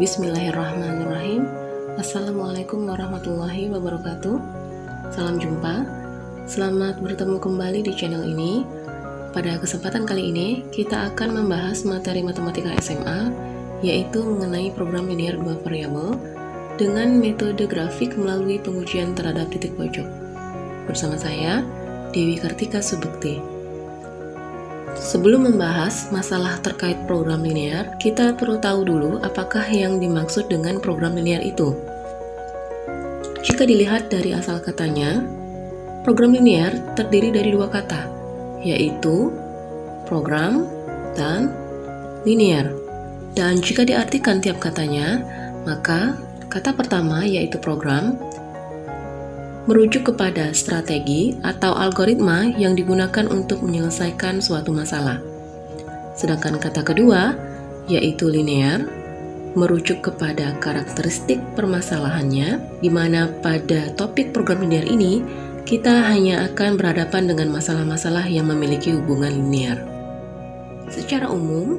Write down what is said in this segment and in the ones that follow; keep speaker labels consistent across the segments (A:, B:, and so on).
A: Bismillahirrahmanirrahim. Assalamualaikum warahmatullahi wabarakatuh. Salam jumpa. Selamat bertemu kembali di channel ini. Pada kesempatan kali ini, kita akan membahas materi matematika SMA, yaitu mengenai program linear dua variabel dengan metode grafik melalui pengujian terhadap titik pojok. Bersama saya, Dewi Kartika Subekti. Sebelum membahas masalah terkait program linear, kita perlu tahu dulu apakah yang dimaksud dengan program linear itu. Jika dilihat dari asal katanya, program linear terdiri dari dua kata, yaitu program dan linear. Dan jika diartikan tiap katanya, maka kata pertama yaitu program merujuk kepada strategi atau algoritma yang digunakan untuk menyelesaikan suatu masalah. Sedangkan kata kedua, yaitu linear, merujuk kepada karakteristik permasalahannya, di mana pada topik program linear ini, kita hanya akan berhadapan dengan masalah-masalah yang memiliki hubungan linear. Secara umum,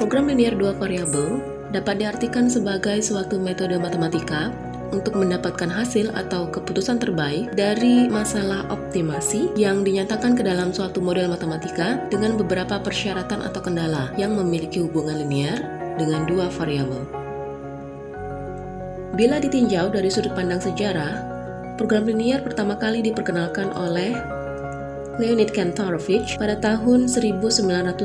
A: program linear dua variabel dapat diartikan sebagai suatu metode matematika untuk mendapatkan hasil atau keputusan terbaik dari masalah optimasi yang dinyatakan ke dalam suatu model matematika dengan beberapa persyaratan atau kendala yang memiliki hubungan linear dengan dua variabel. Bila ditinjau dari sudut pandang sejarah, program linear pertama kali diperkenalkan oleh Leonid Kantorovich pada tahun 1939.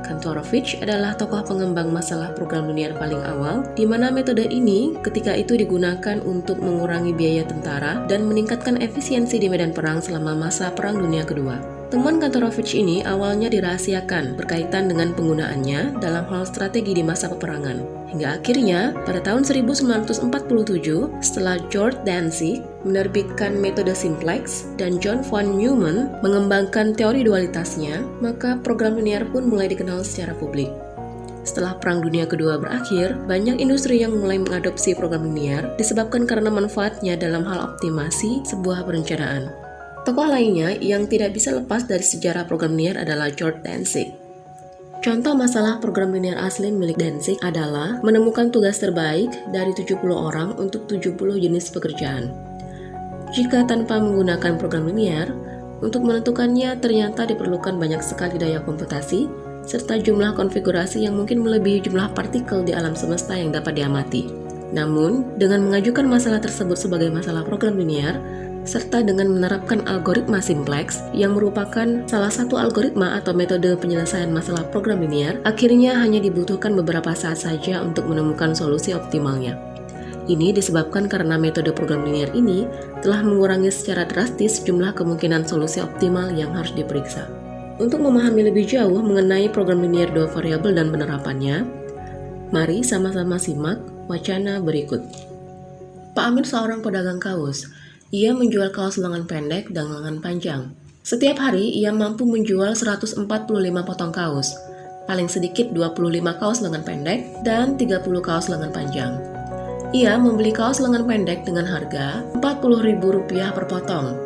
A: Kantorovich adalah tokoh pengembang masalah program linear paling awal, di mana metode ini ketika itu digunakan untuk mengurangi biaya tentara dan meningkatkan efisiensi di medan perang selama masa Perang Dunia Kedua. Temuan Kantorovich ini awalnya dirahasiakan berkaitan dengan penggunaannya dalam hal strategi di masa peperangan. Hingga akhirnya, pada tahun 1947, setelah George Danzig menerbitkan metode simplex dan John von Neumann mengembangkan teori dualitasnya, maka program linear pun mulai dikenal secara publik. Setelah Perang Dunia Kedua berakhir, banyak industri yang mulai mengadopsi program linear disebabkan karena manfaatnya dalam hal optimasi sebuah perencanaan. Tokoh lainnya yang tidak bisa lepas dari sejarah program linear adalah George Danzig. Contoh masalah program linear asli milik Danzig adalah menemukan tugas terbaik dari 70 orang untuk 70 jenis pekerjaan. Jika tanpa menggunakan program linear, untuk menentukannya ternyata diperlukan banyak sekali daya komputasi, serta jumlah konfigurasi yang mungkin melebihi jumlah partikel di alam semesta yang dapat diamati. Namun, dengan mengajukan masalah tersebut sebagai masalah program linear, serta dengan menerapkan algoritma simplex yang merupakan salah satu algoritma atau metode penyelesaian masalah program linear, akhirnya hanya dibutuhkan beberapa saat saja untuk menemukan solusi optimalnya. Ini disebabkan karena metode program linear ini telah mengurangi secara drastis jumlah kemungkinan solusi optimal yang harus diperiksa. Untuk memahami lebih jauh mengenai program linear dua variabel dan penerapannya, mari sama-sama simak wacana berikut. Pak Amir seorang pedagang kaos. Ia menjual kaos lengan pendek dan lengan panjang. Setiap hari ia mampu menjual 145 potong kaos, paling sedikit 25 kaos lengan pendek dan 30 kaos lengan panjang. Ia membeli kaos lengan pendek dengan harga Rp40.000 per potong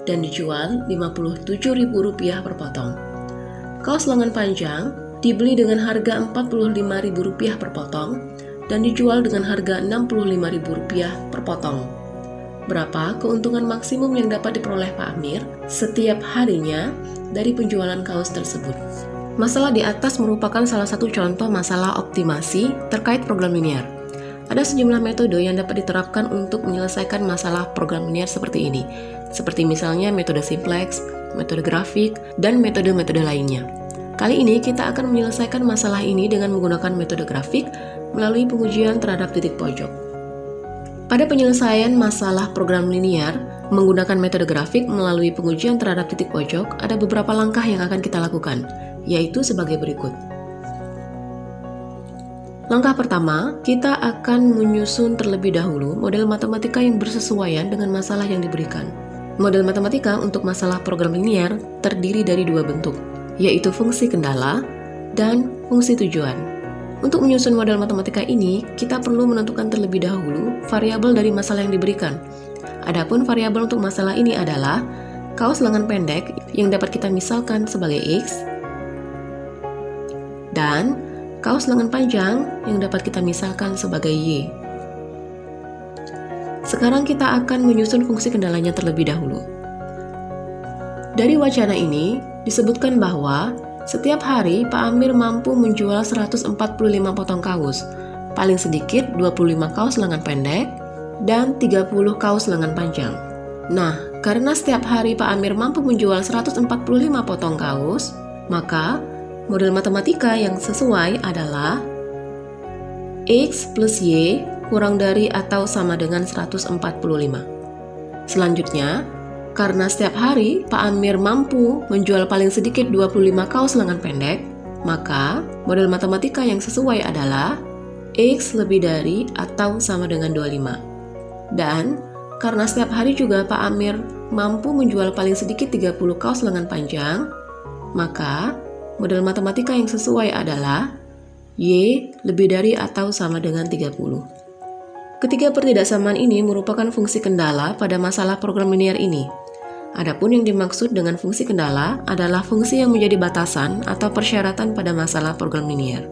A: dan dijual Rp57.000 per potong. Kaos lengan panjang dibeli dengan harga Rp45.000 per potong dan dijual dengan harga Rp65.000 per potong. Berapa keuntungan maksimum yang dapat diperoleh Pak Amir setiap harinya dari penjualan kaos tersebut? Masalah di atas merupakan salah satu contoh masalah optimasi terkait program linear. Ada sejumlah metode yang dapat diterapkan untuk menyelesaikan masalah program linear seperti ini, seperti misalnya metode simplex, metode grafik, dan metode-metode lainnya. Kali ini kita akan menyelesaikan masalah ini dengan menggunakan metode grafik melalui pengujian terhadap titik pojok. Pada penyelesaian masalah program linear menggunakan metode grafik melalui pengujian terhadap titik pojok, ada beberapa langkah yang akan kita lakukan, yaitu sebagai berikut. Langkah pertama, kita akan menyusun terlebih dahulu model matematika yang bersesuaian dengan masalah yang diberikan. Model matematika untuk masalah program linear terdiri dari dua bentuk, yaitu fungsi kendala dan fungsi tujuan. Untuk menyusun model matematika ini, kita perlu menentukan terlebih dahulu variabel dari masalah yang diberikan. Adapun variabel untuk masalah ini adalah kaos lengan pendek yang dapat kita misalkan sebagai X dan kaos lengan panjang yang dapat kita misalkan sebagai Y. Sekarang kita akan menyusun fungsi kendalanya terlebih dahulu. Dari wacana ini disebutkan bahwa setiap hari Pak Amir mampu menjual 145 potong kaos, paling sedikit 25 kaos lengan pendek dan 30 kaos lengan panjang. Nah, karena setiap hari Pak Amir mampu menjual 145 potong kaos, maka model matematika yang sesuai adalah X plus Y kurang dari atau sama dengan 145. Selanjutnya, karena setiap hari Pak Amir mampu menjual paling sedikit 25 kaos lengan pendek, maka model matematika yang sesuai adalah X lebih dari atau sama dengan 25. Dan karena setiap hari juga Pak Amir mampu menjual paling sedikit 30 kaos lengan panjang, maka model matematika yang sesuai adalah Y lebih dari atau sama dengan 30. Ketiga pertidaksamaan ini merupakan fungsi kendala pada masalah program linear ini. Adapun yang dimaksud dengan fungsi kendala adalah fungsi yang menjadi batasan atau persyaratan pada masalah program linear.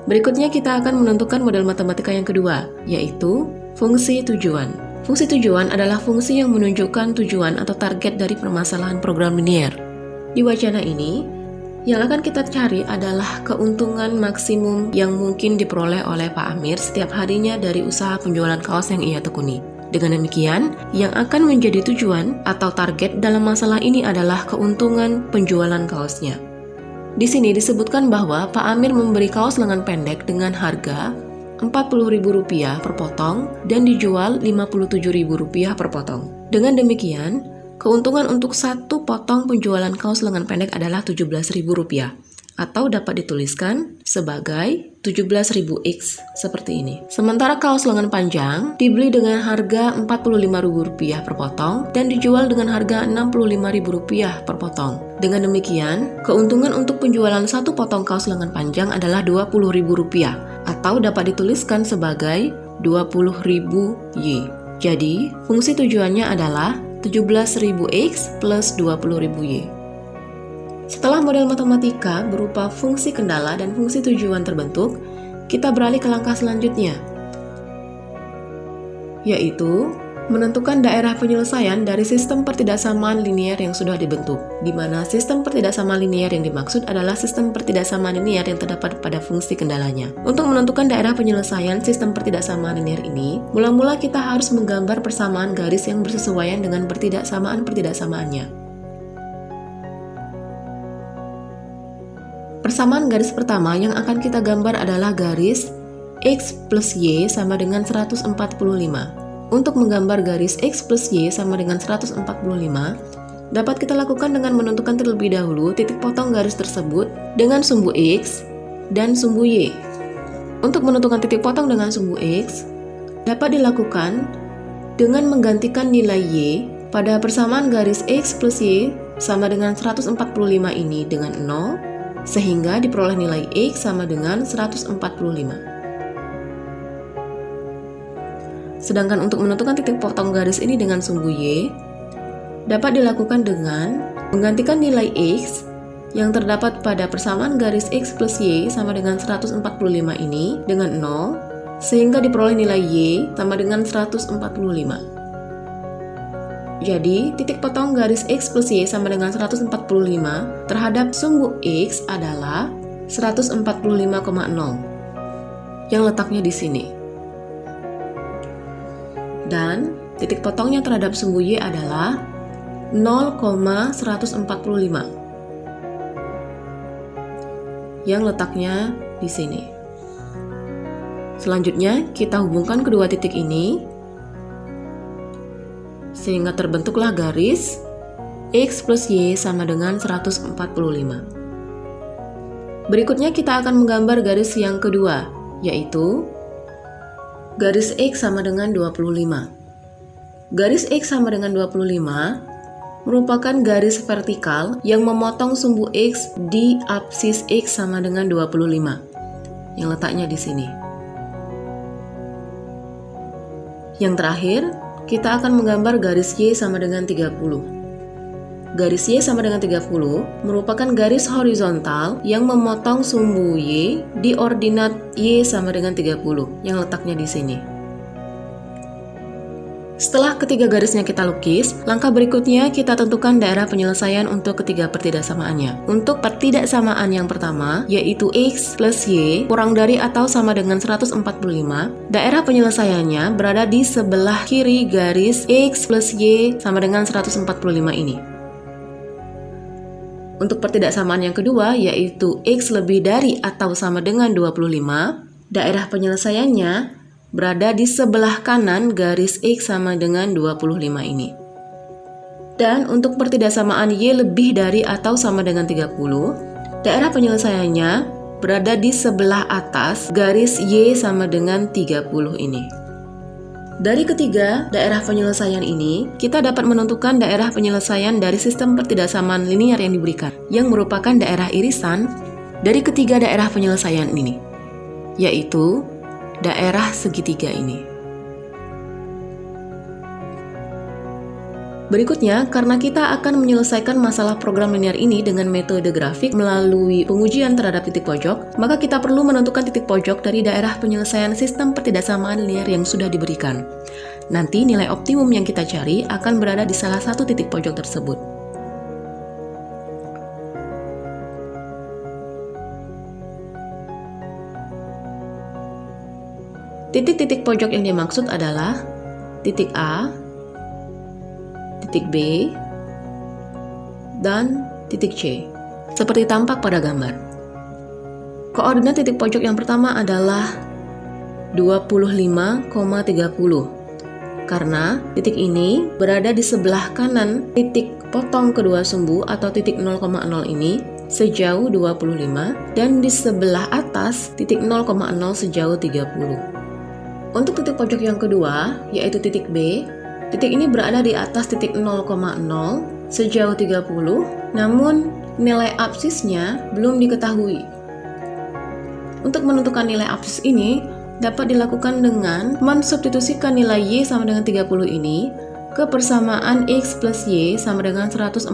A: Berikutnya kita akan menentukan model matematika yang kedua, yaitu fungsi tujuan. Fungsi tujuan adalah fungsi yang menunjukkan tujuan atau target dari permasalahan program linear. Di wacana ini, yang akan kita cari adalah keuntungan maksimum yang mungkin diperoleh oleh Pak Amir setiap harinya dari usaha penjualan kaos yang ia tekuni. Dengan demikian, yang akan menjadi tujuan atau target dalam masalah ini adalah keuntungan penjualan kaosnya. Di sini disebutkan bahwa Pak Amir memberi kaos lengan pendek dengan harga Rp40.000 per potong dan dijual Rp57.000 per potong. Dengan demikian, keuntungan untuk satu potong penjualan kaos lengan pendek adalah Rp17.000 atau dapat dituliskan sebagai 17.000X seperti ini. Sementara kaos lengan panjang dibeli dengan harga Rp45.000 per potong dan dijual dengan harga Rp65.000 per potong. Dengan demikian, keuntungan untuk penjualan satu potong kaos lengan panjang adalah Rp20.000 atau dapat dituliskan sebagai 20.000Y. Jadi, fungsi tujuannya adalah 17.000X plus 20.000Y. Setelah model matematika berupa fungsi kendala dan fungsi tujuan terbentuk, kita beralih ke langkah selanjutnya, yaitu menentukan daerah penyelesaian dari sistem pertidaksamaan linear yang sudah dibentuk, di mana sistem pertidaksamaan linear yang dimaksud adalah sistem pertidaksamaan linear yang terdapat pada fungsi kendalanya. Untuk menentukan daerah penyelesaian sistem pertidaksamaan linear ini, mula-mula kita harus menggambar persamaan garis yang bersesuaian dengan pertidaksamaan-pertidaksamaannya. Persamaan garis pertama yang akan kita gambar adalah garis X plus Y sama dengan 145. Untuk menggambar garis X plus Y sama dengan 145, dapat kita lakukan dengan menentukan terlebih dahulu titik potong garis tersebut dengan sumbu X dan sumbu Y. Untuk menentukan titik potong dengan sumbu X, dapat dilakukan dengan menggantikan nilai Y pada persamaan garis X plus Y sama dengan 145 ini dengan 0, sehingga diperoleh nilai X sama dengan 145. Sedangkan untuk menentukan titik potong garis ini dengan sumbu Y, dapat dilakukan dengan menggantikan nilai X yang terdapat pada persamaan garis X plus Y sama dengan 145 ini dengan 0, sehingga diperoleh nilai Y sama dengan 145. Jadi, titik potong garis X plus Y sama dengan 145 terhadap sumbu X adalah 145,0 yang letaknya di sini. Dan titik potongnya terhadap sumbu Y adalah 0,145 yang letaknya di sini. Selanjutnya, kita hubungkan kedua titik ini sehingga terbentuklah garis X plus Y sama dengan 145. Berikutnya kita akan menggambar garis yang kedua, yaitu garis X sama dengan 25. Garis X sama dengan 25 merupakan garis vertikal yang memotong sumbu X di apsis X sama dengan 25, yang letaknya di sini. Yang terakhir, kita akan menggambar garis Y sama dengan 30. garis Y sama dengan 30 merupakan garis horizontal yang memotong sumbu Y di ordinat Y sama dengan 30 yang letaknya di sini. Setelah ketiga garisnya kita lukis, langkah berikutnya kita tentukan daerah penyelesaian untuk ketiga pertidaksamaannya. Untuk pertidaksamaan yang pertama, yaitu X plus Y kurang dari atau sama dengan 145, daerah penyelesaiannya berada di sebelah kiri garis X plus Y sama dengan 145 ini. Untuk pertidaksamaan yang kedua, yaitu X lebih dari atau sama dengan 25, daerah penyelesaiannya berada di sebelah kanan garis X sama dengan 25 ini. Dan untuk pertidaksamaan Y lebih dari atau sama dengan 30, daerah penyelesaiannya berada di sebelah atas garis Y sama dengan 30 ini. Dari ketiga daerah penyelesaian ini, kita dapat menentukan daerah penyelesaian dari sistem pertidaksamaan linier yang diberikan, yang merupakan daerah irisan dari ketiga daerah penyelesaian ini, yaitu daerah segitiga ini. Berikutnya, karena kita akan menyelesaikan masalah program linear ini dengan metode grafik melalui pengujian terhadap titik pojok, maka kita perlu menentukan titik pojok dari daerah penyelesaian sistem pertidaksamaan linear yang sudah diberikan. Nanti nilai optimum yang kita cari akan berada di salah satu titik pojok tersebut. Titik-titik pojok yang dimaksud adalah titik A, titik B, dan titik C, seperti tampak pada gambar. Koordinat titik pojok yang pertama adalah 25,30, karena titik ini berada di sebelah kanan titik potong kedua sumbu atau titik 0,0 ini sejauh 25 dan di sebelah atas titik 0,0 sejauh 30. Untuk titik pojok yang kedua, yaitu titik B, titik ini berada di atas titik 0,0 sejauh 30, namun nilai absisnya belum diketahui. Untuk menentukan nilai absis ini, dapat dilakukan dengan mensubstitusikan nilai Y sama dengan 30 ini ke persamaan X plus Y sama dengan 145,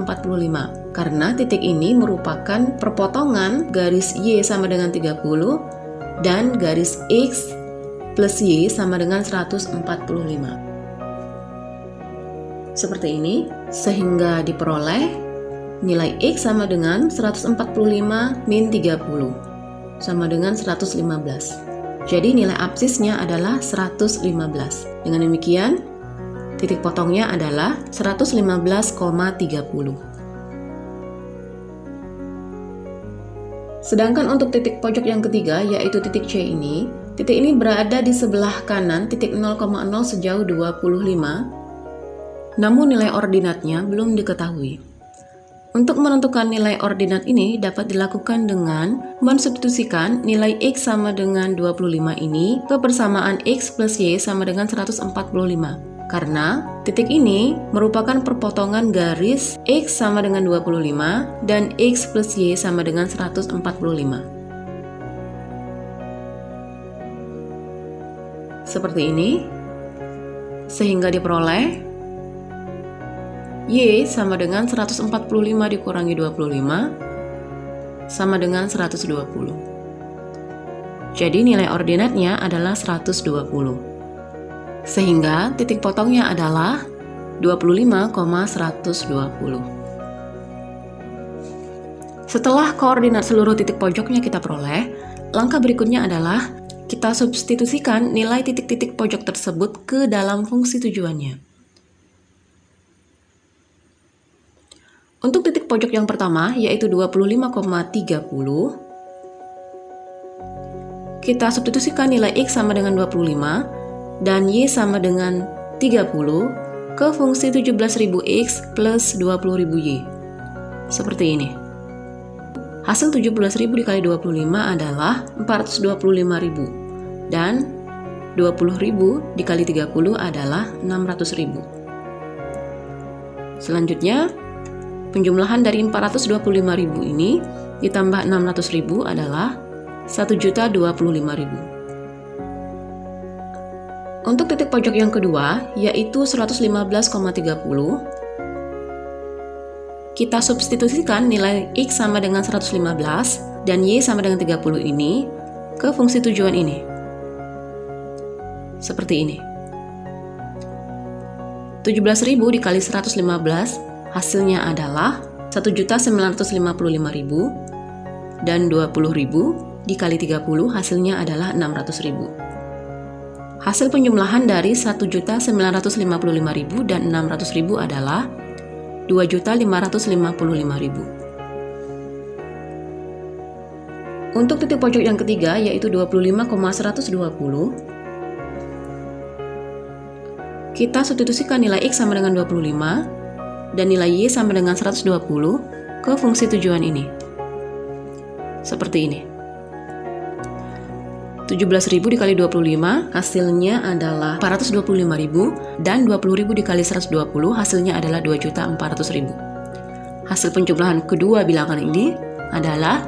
A: karena titik ini merupakan perpotongan garis Y sama dengan 30 dan garis X plus Y sama dengan 145. Seperti ini, sehingga diperoleh nilai X sama dengan 145 min 30 sama dengan 115. Jadi nilai absisnya adalah 115. Dengan demikian, titik potongnya adalah 115,30. Sedangkan untuk titik pojok yang ketiga, yaitu titik C ini, titik ini berada di sebelah kanan titik 0,0 sejauh 25, namun nilai ordinatnya belum diketahui. Untuk menentukan nilai ordinat ini dapat dilakukan dengan mensubstitusikan nilai X sama dengan 25 ini ke persamaan X plus Y sama dengan 145. Karena titik ini merupakan perpotongan garis X sama dengan 25 dan X plus Y sama dengan 145. Seperti ini, sehingga diperoleh Y sama dengan 145 dikurangi 25 sama dengan 120. Jadi nilai ordinatnya adalah 120. Sehingga titik potongnya adalah 25,120. Setelah koordinat seluruh titik pojoknya kita peroleh, langkah berikutnya adalah kita substitusikan nilai titik-titik pojok tersebut ke dalam fungsi tujuannya. Untuk titik pojok yang pertama, yaitu 25,30, kita substitusikan nilai X sama dengan 25 dan Y sama dengan 30 ke fungsi 17.000X plus 20.000Y. Seperti ini. Hasil 17.000 dikali 25 adalah 425.000 dan 20.000 dikali 30 adalah 600.000. Selanjutnya, penjumlahan dari 425.000 ini ditambah 600.000 adalah 1.025.000. Untuk titik pojok yang kedua, yaitu 115,30, kita substitusikan nilai X sama dengan 115 dan Y sama dengan 30 ini ke fungsi tujuan ini. Seperti ini. 17.000 dikali 115 hasilnya adalah 1.955.000 dan 20.000 dikali 30 hasilnya adalah 600.000. Hasil penjumlahan dari 1.955.000 dan 600.000 adalah 2.555.000. Untuk titik pojok yang ketiga yaitu 25,120, kita substitusikan nilai X sama dengan 25 dan nilai Y sama dengan 120 ke fungsi tujuan ini. Seperti ini. 17.000 dikali 25 hasilnya adalah 425.000 dan 20.000 dikali 120 hasilnya adalah 2.400.000. Hasil penjumlahan kedua bilangan ini adalah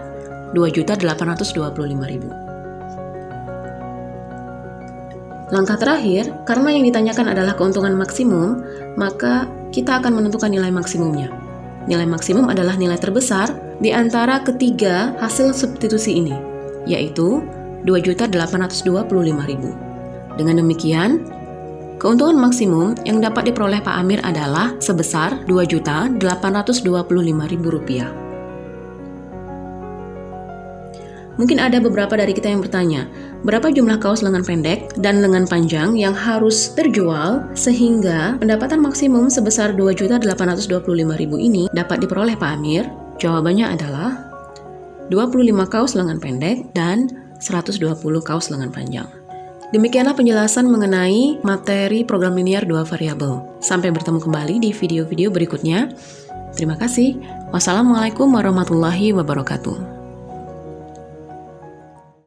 A: 2.825.000. Langkah terakhir, karena yang ditanyakan adalah keuntungan maksimum, maka kita akan menentukan nilai maksimumnya. Nilai maksimum adalah nilai terbesar di antara ketiga hasil substitusi ini, yaitu 2.825.000. Dengan demikian, keuntungan maksimum yang dapat diperoleh Pak Amir adalah sebesar Rp2.825.000. Mungkin ada beberapa dari kita yang bertanya, berapa jumlah kaos lengan pendek dan lengan panjang yang harus terjual sehingga pendapatan maksimum sebesar Rp2.825.000 ini dapat diperoleh Pak Amir? Jawabannya adalah 25 kaos lengan pendek dan 120 kaos lengan panjang. Demikianlah penjelasan mengenai materi program linear 2 variabel. Sampai bertemu kembali di video-video berikutnya. Terima kasih. Wassalamualaikum warahmatullahi wabarakatuh.